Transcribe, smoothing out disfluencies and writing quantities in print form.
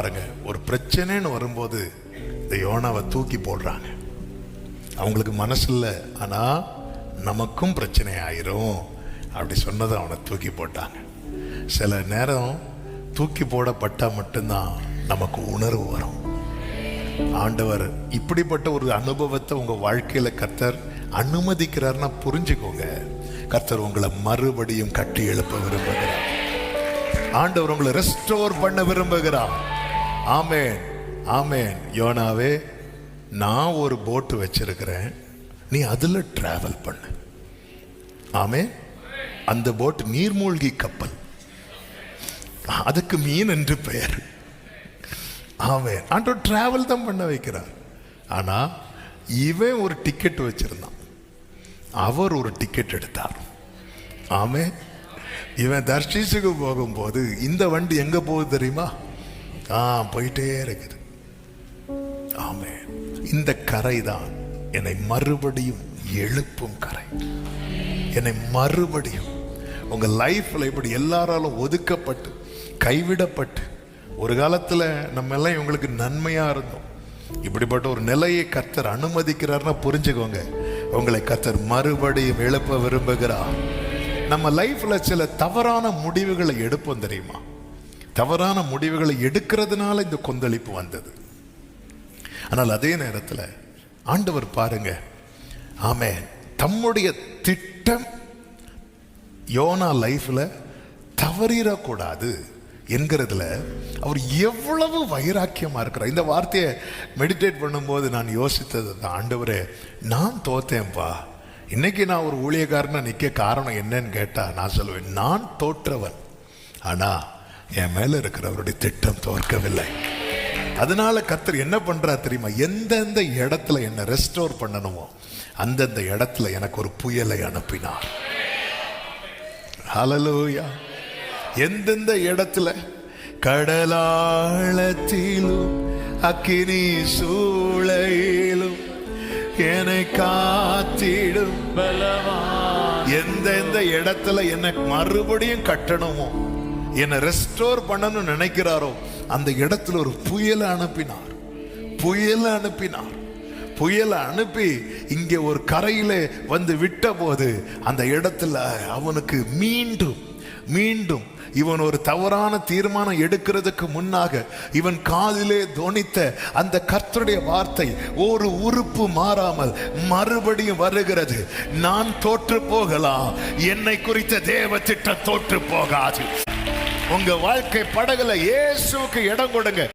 பாருங்க, ஒரு பிரச்சனைன்னு வரும்போது இந்த யோனாவை தூக்கி போடுறாங்க. அவங்களுக்கு மனசு இல்லை, ஆனா நமக்கும் பிரச்சனை ஆயிரும் அப்படி சொன்னதை அவனை தூக்கி போட்டாங்க. சில நேரம் தூக்கி போடப்பட்டா மட்டும்தான் நமக்கு உணர்வு வரும். ஆண்டவர் இப்படிப்பட்ட ஒரு அனுபவத்தை உங்க வாழ்க்கையில கர்த்தர் அனுமதிக்கிறார்னா புரிஞ்சுக்கோங்க, கர்த்தர் உங்களை மறுபடியும் கட்டி எழுப்ப விரும்புகிறார். ஆண்டவர் உங்களை ரெஸ்டோர் பண்ண விரும்புகிறார். ஆமென், ஆமென். யோனாவே, நான் ஒரு போட்டு வச்சிருக்கிறேன், நீ அதுல டிராவல் பண்ணு. ஆமென். அந்த போட் நீர்மூழ்கி கப்பல், அதுக்கு மீன் என்று பெயர். ஆமென். ஆண்டவர் டிராவல் தான் பண்ண வைக்கிறார். ஆனா இவன் ஒரு டிக்கெட் வச்சிருந்தான், அவர் ஒரு டிக்கெட் எடுத்தார். ஆமென். இவன் தர்ஷீசுக்கு போகும்போது இந்த வண்டி எங்க போகுது தெரியுமா? போயிட்டே இருக்குது. ஆமென். இந்த கரை தான் என்னை மறுபடியும் எழுப்பும் கரை. என்னை மறுபடியும் உங்க லைஃப்ல இப்படி எல்லாராலும் ஒதுக்கப்பட்டு கைவிடப்பட்டு ஒரு காலத்துல நம்ம எல்லாம் இவங்களுக்கு நன்மையா இருந்தோம், இப்படிப்பட்ட ஒரு நிலையை கர்த்தர் அனுமதிக்கிறார்னா புரிஞ்சுக்கோங்க, உங்களை கர்த்தர் மறுபடியும் எழுப்ப விரும்புகிறார். நம்ம லைஃப்ல சில தவறான முடிவுகளை எடுப்போம் தெரியுமா? தவறான முடிவுகளை எடுக்கிறதுனால இந்த கொந்தளிப்பு வந்தது. ஆனால் அதே நேரத்தில் ஆண்டவர் பாருங்க, ஆமென், தம்முடைய திட்டம் யோனா லைஃப்ல தவறிடக்கூடாது என்கிறதுல அவர் எவ்வளவு வைராக்கியமா இருக்கிறார். இந்த வார்த்தையை மெடிடேட் பண்ணும்போது நான் யோசித்தது தான், ஆண்டவரே நான் தோத்தேன்ப்பா, இன்னைக்கு நான் ஒரு ஊழியக்காரனா நிற்க காரணம் என்னன்னு கேட்டா நான் சொல்லுவேன், நான் தோற்றவன், ஆனா என் மேல இருக்கிறவருடைய திட்டம் தோற்கவில்லை. அதனால கர்த்தர் என்ன பண்றார் தெரியுமா? எந்தெந்த இடத்துல என்ன ரெஸ்டோர் பண்ணணுமோ அந்தந்த இடத்துல எனக்கு ஒரு புயலை அனுப்பினார். ஹல்லேலூயா. எந்தெந்த இடத்துல? கடலாழத்திலும் அக்கினி சூளையிலும் என்னை காத்திடும் பலவான். எந்தெந்த இடத்துல என்னை மறுபடியும் கட்டணுமோ, என்னை ரெஸ்டோர் பண்ணணும்னு நினைக்கிறாரோ அந்த இடத்துல ஒரு புயலை அனுப்பினார். புயலை அனுப்பினார். புயலை அனுப்பி இங்கே ஒரு கரையிலே வந்து விட்ட போது அந்த இடத்துல அவனுக்கு மீண்டும் மீண்டும் இவன் ஒரு தவறான தீர்மானம் எடுக்கிறதுக்கு முன்னாக இவன் காதிலே தொனித்த அந்த கர்த்தருடைய வார்த்தை ஒரு உறுப்பு மாறாமல் மறுபடியும் வருகிறது. நான் தோற்று போகலாம், என்னை குறித்த தேவ திட்டம் தோற்று போகாது. உங்க வாழ்க்கை படகுல இயேசுவுக்கு இடம் கொடுங்க.